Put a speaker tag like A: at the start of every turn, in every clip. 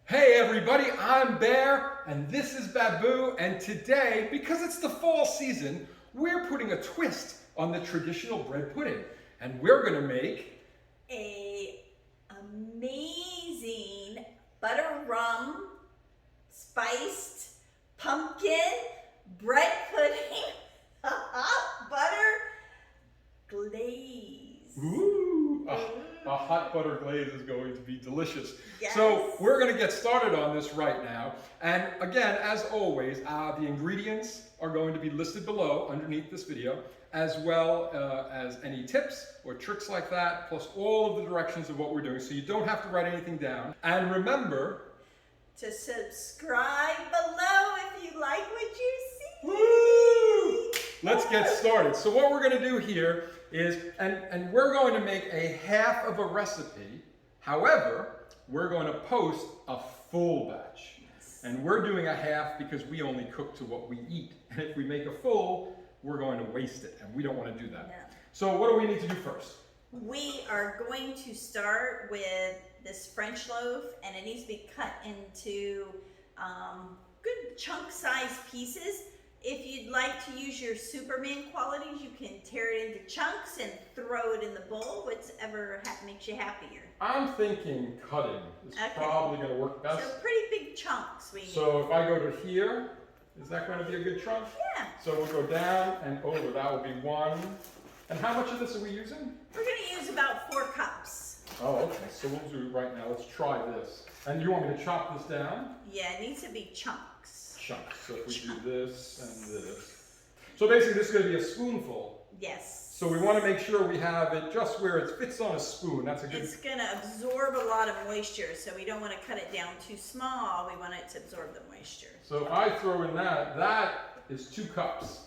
A: Hey everybody, I'm Bear, and this is Babu, and today, because it's the fall season, we're putting a twist on the traditional bread pudding. And we're gonna make
B: a amazing butter rum spiced pumpkin bread pudding butter glaze.
A: Ooh, a hot butter glaze is going to be delicious.
B: Yes.
A: So we're going to get started on this right now. And again, as always, the ingredients are going to be listed below underneath this video, as well as any tips or tricks like that, plus all of the directions of what we're doing. So you don't have to write anything down. And remember
B: to subscribe below if you like what you see.
A: Woo! Let's get started. So what we're going to do here is, and we're going to make a half of a recipe. However, we're going to post a full batch.
B: Yes.
A: And we're doing a half because we only cook to what we eat. And if we make a full, we're going to waste it. And we don't want to do that.
B: No.
A: So what do we need to do first?
B: We are going to start with this French loaf, and it needs to be cut into good chunk-sized pieces. If you'd like to use your Superman qualities, you can tear it into chunks and throw it in the bowl, whichever makes you happier.
A: I'm thinking cutting is probably going to work best.
B: So pretty big chunks we need.
A: So if I go to here, is that going to be a good chunk?
B: Yeah.
A: So we'll go down and over. That will be one. And how much of this are we using?
B: We're going to use about 4 cups.
A: Oh, okay. So we'll do it right now. Let's try this. And you want me to chop this down?
B: Yeah, it needs to be chunks.
A: Chunks. So if we do this and this. So basically this is going to be a spoonful.
B: Yes.
A: So we want to make sure we have it just where it fits on a spoon. That's a good...
B: It's going to absorb a lot of moisture, so we don't want to cut it down too small. We want it to absorb the moisture.
A: So if I throw in that is 2 cups.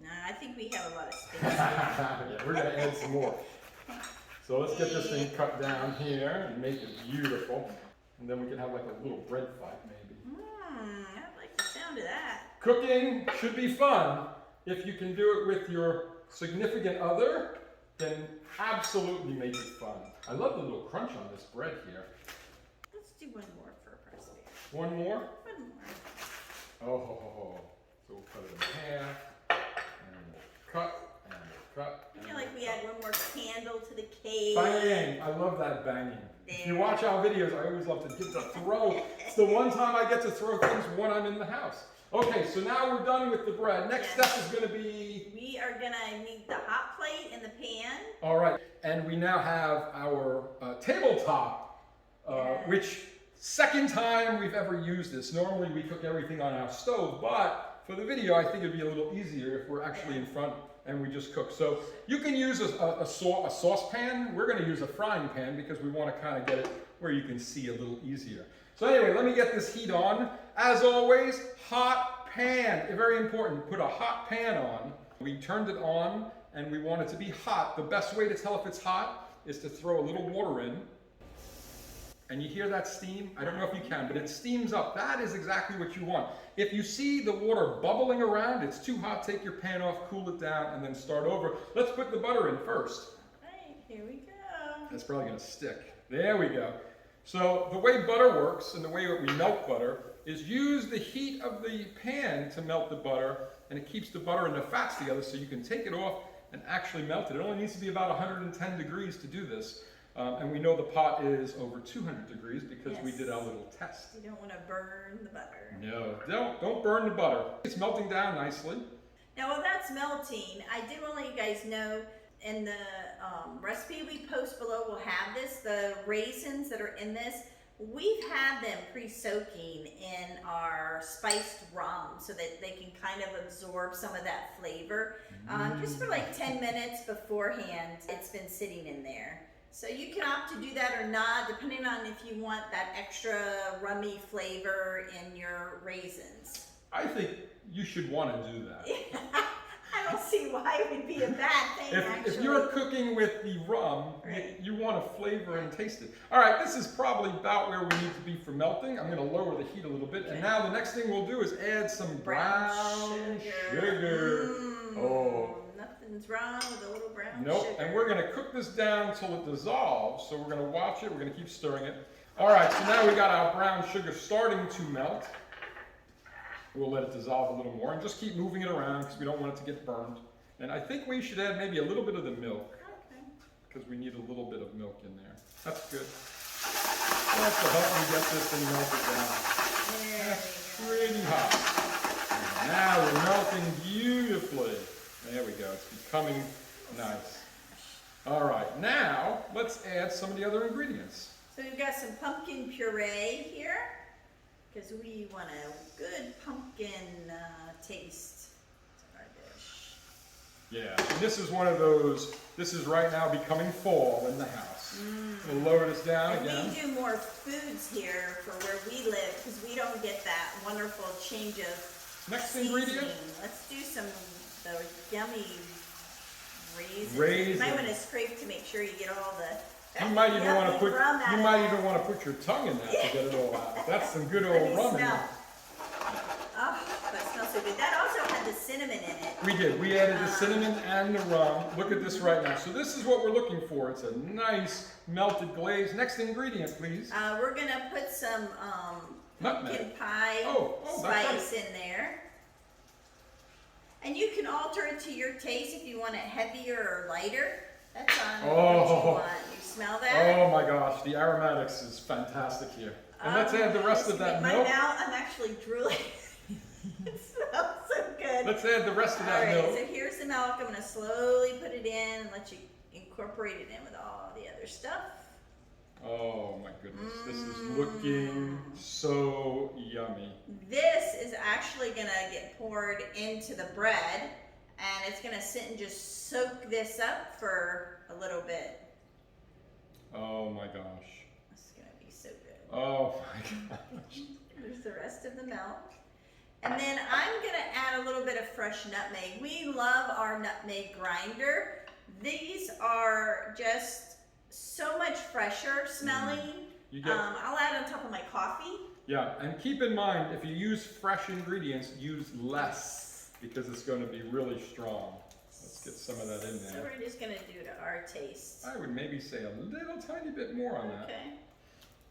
B: No, I think we have a lot of space.
A: Yeah, we're going to add some more. So let's get this thing cut down here and make it beautiful. And then we can have like a little bread fight maybe.
B: I like the sound of that.
A: Cooking should be fun. If you can do it with your significant other, then absolutely make it fun. I love the little crunch on this bread here.
B: Let's do one more for a recipe.
A: One more?
B: One more.
A: Oh, so we'll cut it in half, and we'll cut, and we'll cut.
B: I feel like we add one more candle to the cake.
A: Bang! I love that banging.
B: There.
A: If you watch our videos, I always love to get to throw. It's the one time I get to throw things when I'm in the house. Okay, so now we're done with the bread. Next step is going to be...
B: We are going to need the hot plate in the pan.
A: All right, and we now have our tabletop, which second time we've ever used this. Normally we cook everything on our stove, but for the video I think it'd be a little easier if we're actually in front and we just cook. So you can use a saucepan. We're going to use a frying pan because we want to kind of get it where you can see a little easier. So anyway, let me get this heat on. As always, hot pan. Very important. Put a hot pan on. We turned it on and we want it to be hot. The best way to tell if it's hot is to throw a little water in. And you hear that steam? I don't know if you can, but it steams up. That is exactly what you want. If you see the water bubbling around, it's too hot, take your pan off, cool it down, and then start over. Let's put the butter in first.
B: All right, here we go.
A: That's probably going to stick. There we go. So the way butter works and the way that we melt butter is use the heat of the pan to melt the butter, and it keeps the butter and the fats together so you can take it off and actually melt it. It only needs to be about 110 degrees to do this. And we know the pot is over 200 degrees because we did our little test.
B: You don't want to burn the butter.
A: No, don't burn the butter. It's melting down nicely.
B: Now while that's melting, I did want to let you guys know in the recipe we post below, we'll have this, the raisins that are in this. We've had them pre-soaking in our spiced rum so that they can kind of absorb some of that flavor. Just for like 10 minutes beforehand, it's been sitting in there. So you can opt to do that or not, depending on if you want that extra rummy flavor in your raisins.
A: I think you should want to do that.
B: I don't see why it would be a bad thing,
A: if you're cooking with the rum, you want to flavor and taste it. All right, this is probably about where we need to be for melting. I'm going to lower the heat a little bit. And now the next thing we'll do is add some brown sugar. Oh.
B: Nothing's wrong with a little brown
A: Nope,
B: sugar.
A: and we're going to cook this down until it dissolves. So we're going to watch it. We're going to keep stirring it. All right, so now we got our brown sugar starting to melt. We'll let it dissolve a little more and just keep moving it around because we don't want it to get burned. And I think we should add maybe a little bit of the milk because we need a little bit of milk in there. That's good. That's to help me get this thing melted down. That's pretty hot. And now we're melting beautifully. There we go. It's becoming nice. All right, now let's add some of the other ingredients.
B: So we've got some pumpkin puree here because we want a good pumpkin taste to our dish.
A: Yeah, and this is one of those, this is right now becoming fall in the house. We'll lower this down
B: And
A: again.
B: we do more foods here for where we live because we don't get that wonderful change of
A: Next
B: seasoning.
A: ingredient.
B: Let's do some of those yummy raisins.
A: Raisins.
B: You might want to scrape to make sure you get all the
A: You might even want to
B: yummy
A: put
B: rum out
A: you
B: of
A: might
B: that.
A: even want to put your tongue in that to get it all out. That's some good
B: Let
A: old
B: me
A: rum in
B: smell.
A: there.
B: Oh, that smells so good. That also had the cinnamon in it.
A: We did. We added the cinnamon and the rum. Look at this right now. So this is what we're looking for. It's a nice melted glaze. Next ingredient, please.
B: We're gonna put some pumpkin
A: Nutmeg.
B: pie
A: Oh, that's
B: spice in there. And you can alter it to your taste if you want it heavier or lighter. That's on what you want. You smell that?
A: Oh my gosh, the aromatics is fantastic here. And let's add the rest of that
B: my
A: milk.
B: mouth, I'm actually drooling. It smells so good.
A: Let's add the rest of that
B: All right,
A: milk.
B: so here's the milk. I'm gonna slowly put it in and let you incorporate it in with all the other stuff.
A: Oh my goodness, this is looking so yummy.
B: This is actually gonna get poured into the bread and it's gonna sit and just soak this up for a little bit.
A: Oh my gosh.
B: It's gonna be so good.
A: Oh my gosh.
B: There's the rest of the milk. And then I'm gonna add a little bit of fresh nutmeg. We love our nutmeg grinder. These are just so much fresher smelling.
A: You get,
B: I'll add on top of my coffee.
A: yeah, and keep in mind, if you use fresh ingredients, use less because it's going to be really strong. Let's get some of that in
B: So
A: there.
B: we're just gonna do to our taste.
A: I would maybe say a little tiny bit more on that.
B: Okay.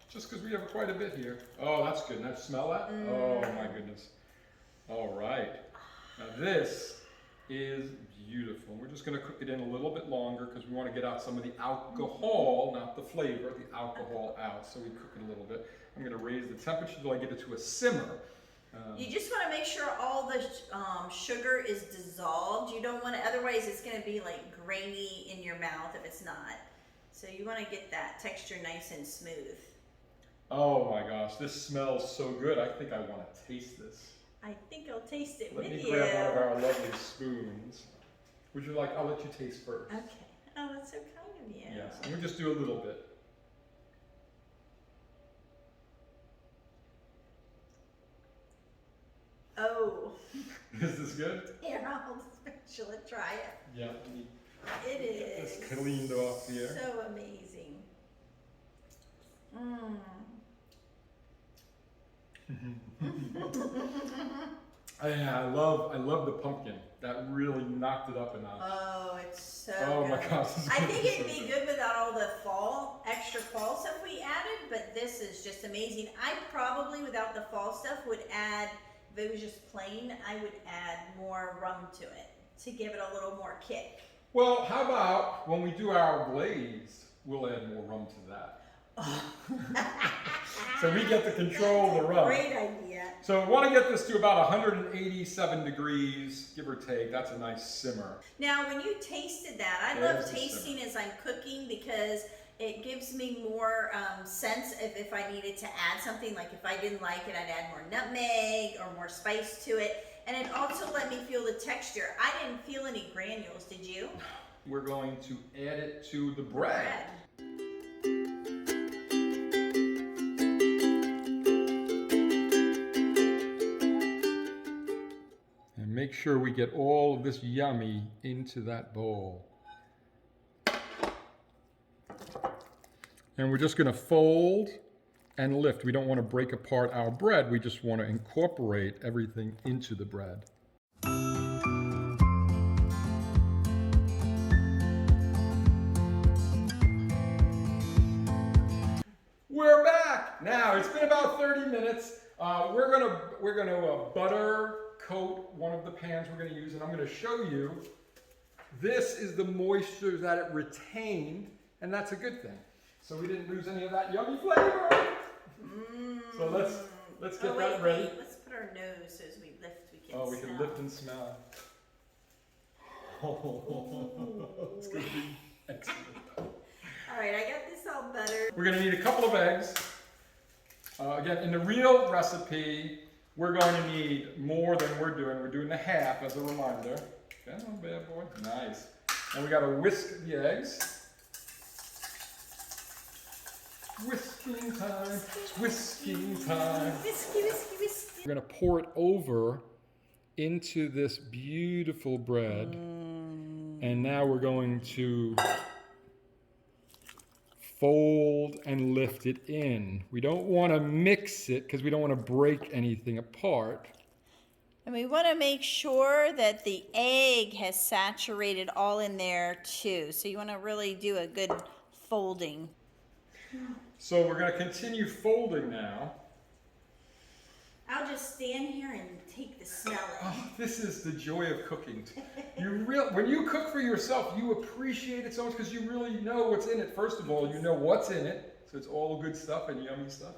A: Just because we have quite a bit here. Oh, that's good. Now smell that? Oh my goodness. All right. Now this is beautiful. We're just going to cook it in a little bit longer because we want to get out some of the alcohol, not the flavor, the alcohol out. So we cook it a little bit. I'm going to raise the temperature until I get it to a simmer.
B: You just want to make sure all the sugar is dissolved. You don't want to, otherwise it's going to be like grainy in your mouth if it's not. So you want to get that texture nice and smooth.
A: Oh my gosh, this smells so good. I think I want to taste this.
B: I think I'll taste it
A: Let
B: with
A: me
B: you.
A: grab one of our lovely spoons. Would you like, I'll let you taste first.
B: Okay. Oh, that's so kind of you.
A: Yes, and we just do a little bit.
B: Oh.
A: Is this good?
B: Here, I'll spatula try it.
A: Yeah.
B: It
A: Get
B: is.
A: this cleaned off here.
B: So amazing. Mmm.
A: Yeah, I love the pumpkin. That really knocked it up a notch.
B: Oh, it's so
A: Oh
B: good.
A: my gosh. this is
B: I
A: gonna
B: think
A: be
B: it'd
A: so
B: be good without all the extra fall stuff we added, but this is just amazing. I probably, without the fall stuff, would add, if it was just plain, I would add more rum to it to give it a little more kick.
A: Well, how about when we do our glaze, we'll add more rum to that. So we get to control the rum.
B: Great idea.
A: So we want to get this to about 187 degrees, give or take. That's a nice simmer.
B: Now, when you tasted that, I
A: There's
B: love
A: the
B: tasting as I'm cooking because it gives me more sense of if I needed to add something. Like if I didn't like it, I'd add more nutmeg or more spice to it. And it also let me feel the texture. I didn't feel any granules, did you?
A: We're going to add it to the bread. And make sure we get all of this yummy into that bowl. And we're just going to fold and lift. We don't want to break apart our bread. We just want to incorporate everything into the bread. We're back! back. Now it's been about 30 minutes. We're gonna butter coat one of the pans we're gonna use, and I'm gonna show you. This is the moisture that it retained, and that's a good thing. So we didn't lose any of that yummy flavor. So let's get that ready.
B: Wait. Let's put our nose so as we lift, we can smell.
A: We can lift and smell. It's gonna be excellent.
B: All right, I got this all buttered.
A: We're gonna need a couple of eggs. Again, in the real recipe, we're going to need more than we're doing. We're doing the half as a reminder. Come on, bad boy. Nice. And we gotta whisk the eggs. Whisking time. Whisking time.
B: Whiskey, whiskey, whiskey.
A: We're gonna pour it over into this beautiful bread. And now we're going to fold and lift it in. We don't want to mix it because we don't want to break anything apart.
B: And we want to make sure that the egg has saturated all in there too. So you want to really do a good folding.
A: So we're going to continue folding now.
B: I'll just stand here and take the smell in.
A: Oh, this is the joy of cooking. When you cook for yourself, you appreciate it so much because you really know what's in it. First of all, you know what's in it, so it's all good stuff and yummy stuff.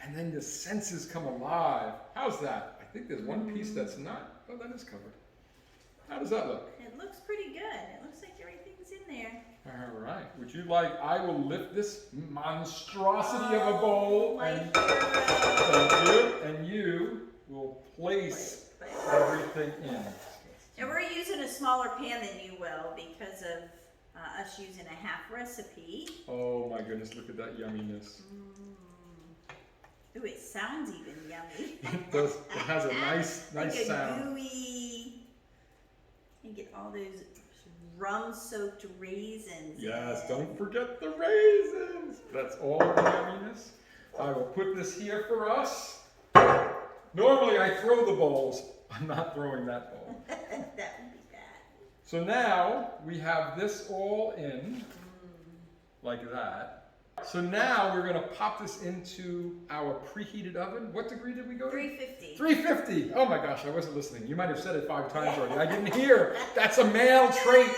A: And then the senses come alive. How's that? I think there's one piece that's not. Oh, that is covered. How does that look?
B: It looks pretty good. It looks like everything's in there.
A: All right. Would you like? I will lift this monstrosity of a bowl, and thank you. And you will place everything in.
B: And we're using a smaller pan than you will because of us using a half recipe.
A: Oh my goodness! Look at that yumminess.
B: Ooh, it sounds even yummy.
A: It does. It has a nice
B: like a
A: sound.
B: gooey. You get all those rum-soaked raisins.
A: Yes, don't forget the raisins. That's all the yumminess. I will put this here for us. Normally I throw the bowls. I'm not throwing that bowl.
B: That would be bad.
A: So now we have this all in, like that. So now we're going to pop this into our preheated oven. What degree did we go to?
B: 350.
A: 350. Oh my gosh, I wasn't listening. You might have said it 5 times already. I didn't hear. That's a male trait.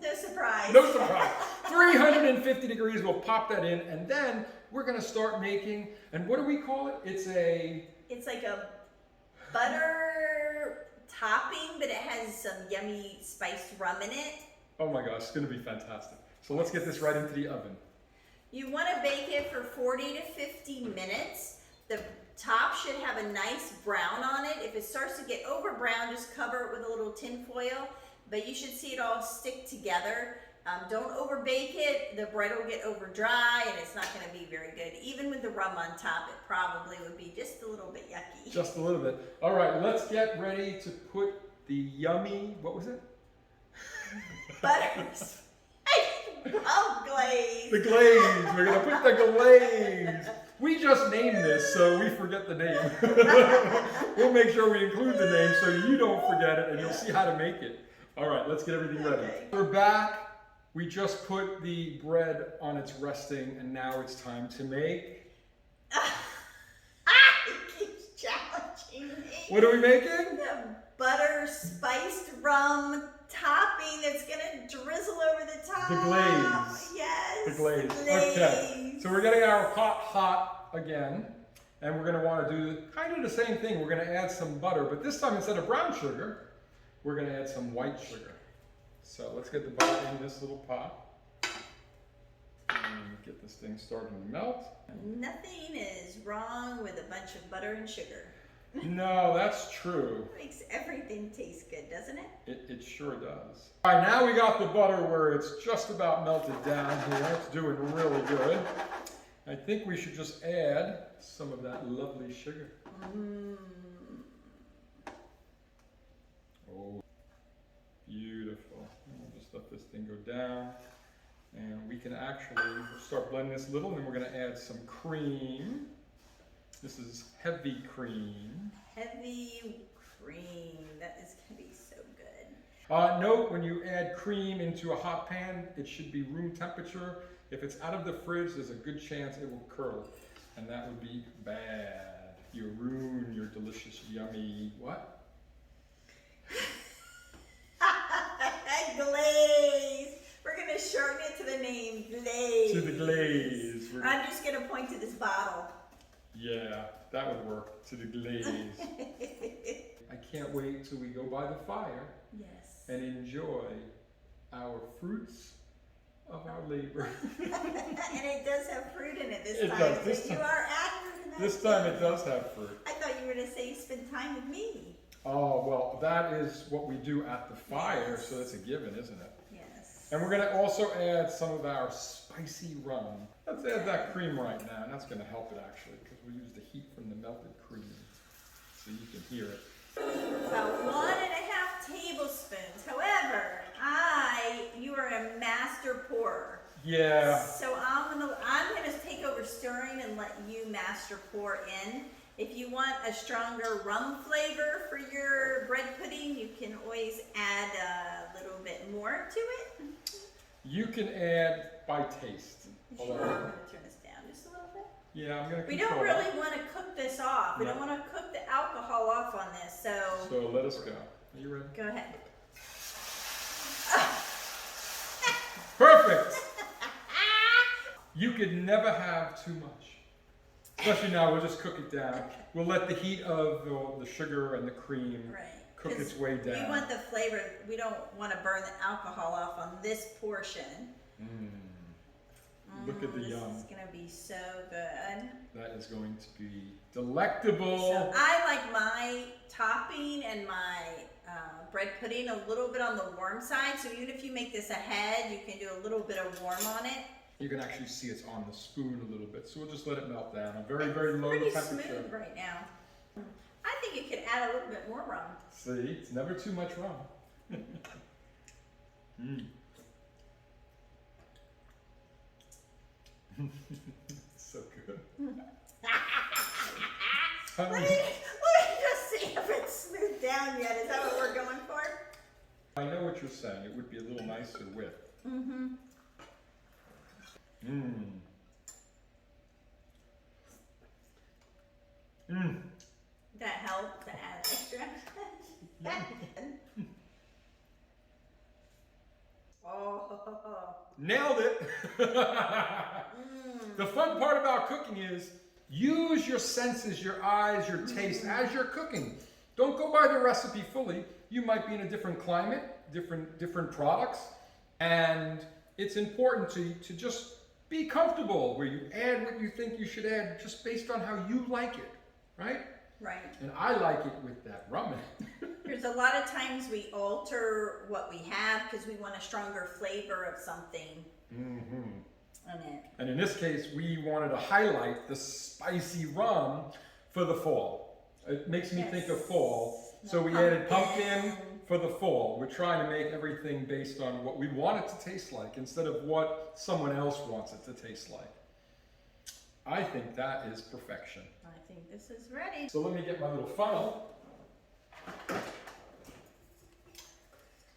B: No surprise.
A: No surprise. 350 degrees, we'll pop that in, and then we're going to start making, and what do we call it? It's
B: like a butter topping, but it has some yummy spiced rum in it.
A: Oh my gosh, it's going to be fantastic. So let's get this right into the oven.
B: You want to bake it for 40 to 50 minutes. The top should have a nice brown on it. If it starts to get over brown, just cover it with a little tin foil, but you should see it all stick together. Don't over bake it. The bread will get over dry and it's not going to be very good. Even with the rum on top, it probably would be just a little bit yucky.
A: Just a little bit. All right, let's get ready to put the yummy, what was it?
B: Butter. Rum glaze.
A: The glaze. We're going to put the glaze. We just named this, so we forget the name. We'll make sure we include the name so you don't forget it and you'll see how to make it. All right, let's get everything ready.
B: Okay.
A: We're back. We just put the bread on its resting, and now it's time to make.
B: It keeps challenging me.
A: What are we making?
B: The butter spiced rum topping that's gonna drizzle over the top.
A: The glaze.
B: Yes.
A: The glaze. Okay. So we're getting our pot hot again, and we're gonna want to do kind of the same thing. We're gonna add some butter, but this time instead of brown sugar, we're gonna add some white sugar. So let's get the butter in this little pot and get this thing starting to melt.
B: Nothing is wrong with a bunch of butter and sugar.
A: No, that's true.
B: Makes everything taste good, doesn't it?
A: It sure does. All right, now we got the butter where it's just about melted down here. It's doing really good. I think we should just add some of that lovely sugar. Oh, beautiful. We'll just let this thing go down. And we can actually start blending this a little, and then we're going to add some cream. This is heavy cream.
B: Heavy cream. That is going to be so good.
A: Note, when you add cream into a hot pan, it should be room temperature. If it's out of the fridge, there's a good chance it will curdle. and that would be bad. You ruin your delicious, yummy, what?
B: Glaze. We're gonna shorten it to the name Glaze.
A: To the glaze.
B: I'm just gonna point to this bottle.
A: Yeah, that would work. To the glaze. I can't wait till we go by the fire.
B: Yes.
A: And enjoy our fruits of our labor.
B: And it does have fruit in it this
A: It
B: time.
A: does, this
B: so
A: time.
B: You are accurate in that.
A: This time it does have fruit.
B: I thought you were gonna say spend time with me.
A: Oh, well, that is what we do at the fire,
B: Yes.
A: so that's a given, isn't it?
B: Yes.
A: And we're gonna also add some of our spicy rum. Let's add that cream right now, and that's gonna help it actually, because we use the heat from the melted cream, so you can hear it.
B: About 1.5 tablespoons. However, you are a master pourer.
A: Yeah.
B: So I'm gonna take over stirring and let you master pour in. If you want a stronger rum flavor for your bread pudding, you can always add a little bit more to it.
A: You can add by taste.
B: Sure, I'm gonna turn this down just a little bit.
A: Yeah, I'm gonna
B: We
A: control
B: don't really
A: that.
B: want to cook this off. We
A: No.
B: don't want to cook the alcohol off on this, so
A: So let us go. Are you ready?
B: go ahead.
A: Perfect! You could never have too much. Especially now, we'll just cook it down. We'll let the heat of the sugar and the cream
B: Right.
A: cook
B: 'Cause
A: its way down.
B: We want the flavor. We don't want to burn the alcohol off on this portion.
A: Look at the
B: this
A: yum.
B: is gonna be so good.
A: That is going to be delectable.
B: So I like my topping and my bread pudding a little bit on the warm side. So even if you make this ahead, you can do a little bit of warm on it.
A: You can actually see it's on the spoon a little bit, so we'll just let it melt down. A very, very low
B: Pretty
A: temperature.
B: smooth right now. I think you could add a little bit more rum.
A: See, it's never too much rum. So good.
B: Let me just see if it's smoothed down yet. Is that what we're going for?
A: I know what you're saying. It would be a little nicer with.
B: Mm-hmm. That helped to add extra. Oh.
A: Nailed it! The fun part about cooking is use your senses, your eyes, your taste as you're cooking. Don't go by the recipe fully. You might be in a different climate, different products, and it's important to just be comfortable where you add what you think you should add just based on how you like it, right?
B: Right.
A: And I like it with that rum in it.
B: There's a lot of times we alter what we have because we want a stronger flavor of something in it.
A: And in this case, we wanted to highlight the spicy rum for the fall. It makes me think of fall. So we added pumpkin for the fall. We're trying to make everything based on what we want it to taste like instead of what someone else wants it to taste like. I think that is perfection.
B: I think this is ready.
A: So let me get my little funnel.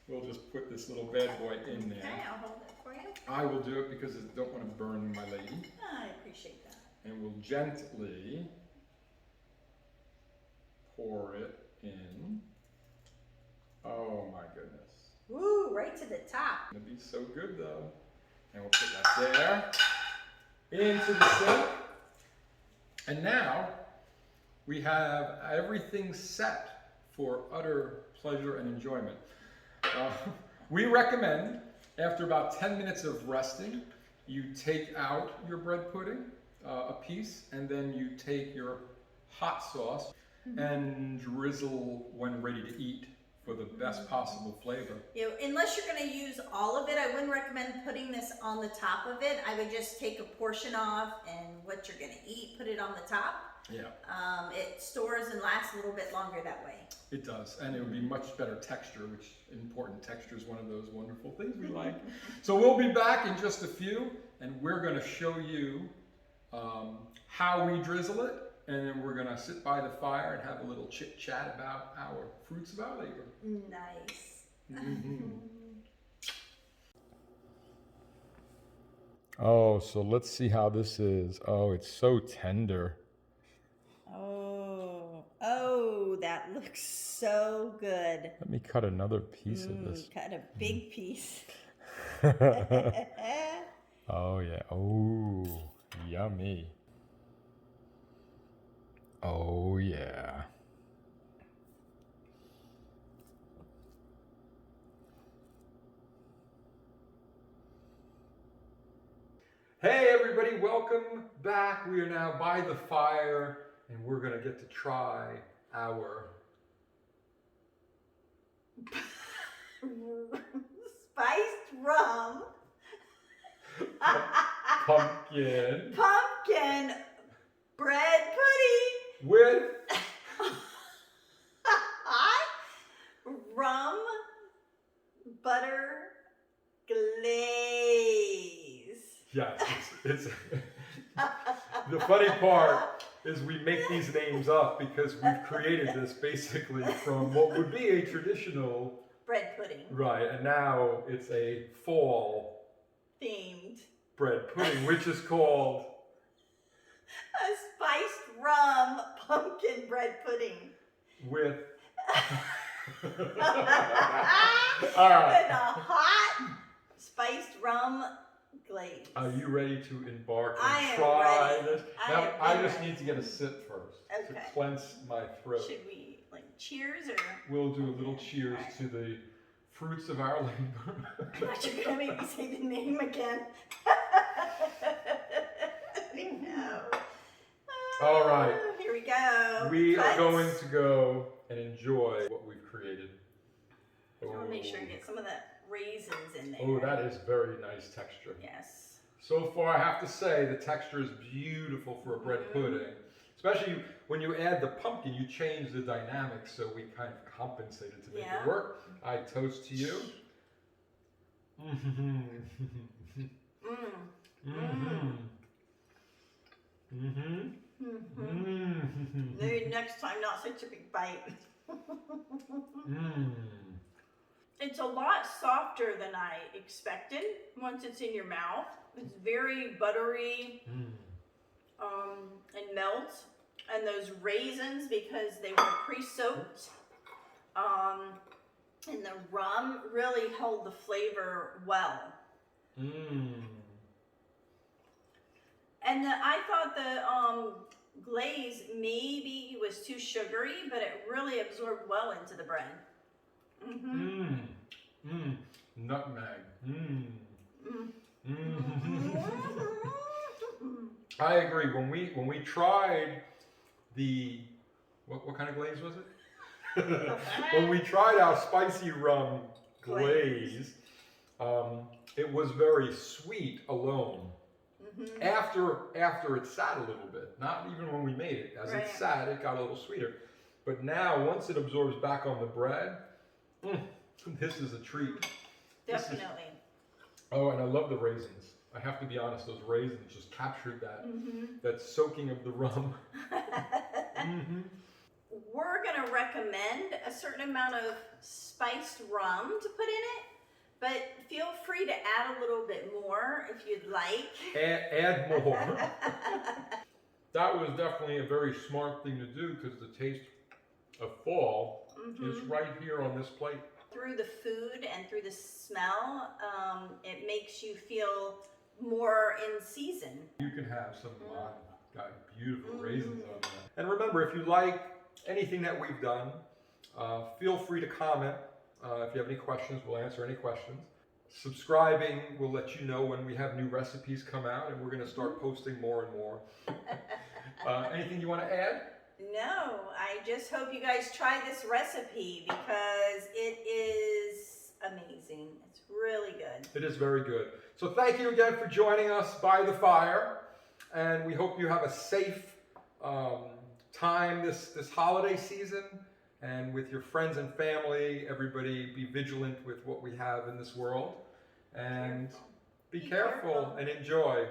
A: We'll just put this little bad boy in there.
B: Okay, I'll hold it for you.
A: I will do it because I don't want to burn my lady.
B: I appreciate that.
A: And we'll gently pour it in. Oh my goodness.
B: Woo, right to the top.
A: It'll be so good though. And we'll put that there, into the sink. And now we have everything set for utter pleasure and enjoyment. We recommend after about 10 minutes of resting, you take out your bread pudding, a piece, and then you take your hot sauce and drizzle when ready to eat for the best possible flavor.
B: You know, unless you're going to use all of it, I wouldn't recommend putting this on the top of it. I would just take a portion off and what you're going to eat, put it on the top.
A: Yeah.
B: It stores and lasts a little bit longer that way.
A: It does, and it would be much better texture, which important texture is one of those wonderful things we like. So we'll be back in just a few, and we're going to show you how we drizzle it, and then we're going to sit by the fire and have a little chit chat about our fruits of our labor.
B: Nice.
A: Oh, so let's see how this is. Oh, it's so tender.
B: Oh, that looks so good.
A: Let me cut another piece of this.
B: Cut a big piece.
A: Oh, yeah. Oh, yummy. Oh, yeah. Hey everybody, welcome back. We are now by the fire and we're gonna get to try our
B: spiced rum.
A: pumpkin
B: Bread pudding
A: with
B: rum butter glaze.
A: Yes, it's the funny part is we make these names up because we've created this basically from what would be a traditional
B: bread pudding.
A: Right, and now it's a fall
B: themed
A: bread pudding, which is called
B: a spiced rum pumpkin bread pudding
A: with
B: all right. With a hot spiced rum glaze.
A: Are you ready to embark
B: I
A: and
B: am
A: try
B: ready.
A: this? Now, I just need to get a sip first to cleanse my throat.
B: Should we like cheers or?
A: We'll do a little cheers to the fruits of our labor.
B: I thought you were gonna make me say the name again. No.
A: All right.
B: Here we go.
A: We are going to go and enjoy what we've created.
B: I want to make sure you get some of the raisins in there.
A: Oh, that is very nice texture.
B: Yes.
A: So far, I have to say the texture is beautiful for a bread pudding. Especially when you add the pumpkin, you change the dynamics, so we kind of compensated to make it work. I toast to you.
B: Maybe next time, not such a big bite. It's a lot softer than I expected once it's in your mouth. It's very buttery and melts. And those raisins, because they were pre-soaked, and the rum really held the flavor well. And I thought the glaze maybe was too sugary, but it really absorbed well into the bread.
A: Nutmeg. I agree. When we tried the what kind of glaze was it? When we tried our spicy rum glaze, it was very sweet alone. After it sat a little bit, not even when we made it. As it sat, it got a little sweeter. But now, once it absorbs back on the bread, this is a treat.
B: Definitely.
A: Oh, and I love the raisins. I have to be honest, those raisins just captured that soaking of the rum.
B: We're going to recommend a certain amount of spiced rum to put in it, but feel free to add a little bit more if you'd like.
A: Add more. That was definitely a very smart thing to do because the taste of fall is right here on this plate.
B: Through the food and through the smell, it makes you feel more in season.
A: You can have some got beautiful raisins on there. And remember, if you like anything that we've done, feel free to comment. If you have any questions, we'll answer any questions. Subscribing will let you know when we have new recipes come out, and we're going to start posting more and more. Anything you want to add?
B: No, I just hope you guys try this recipe because it is amazing. It's really good.
A: It is very good. So thank you again for joining us by the fire, and we hope you have a safe time this holiday season, and with your friends and family. Everybody be vigilant with what we have in this world, and be careful and enjoy.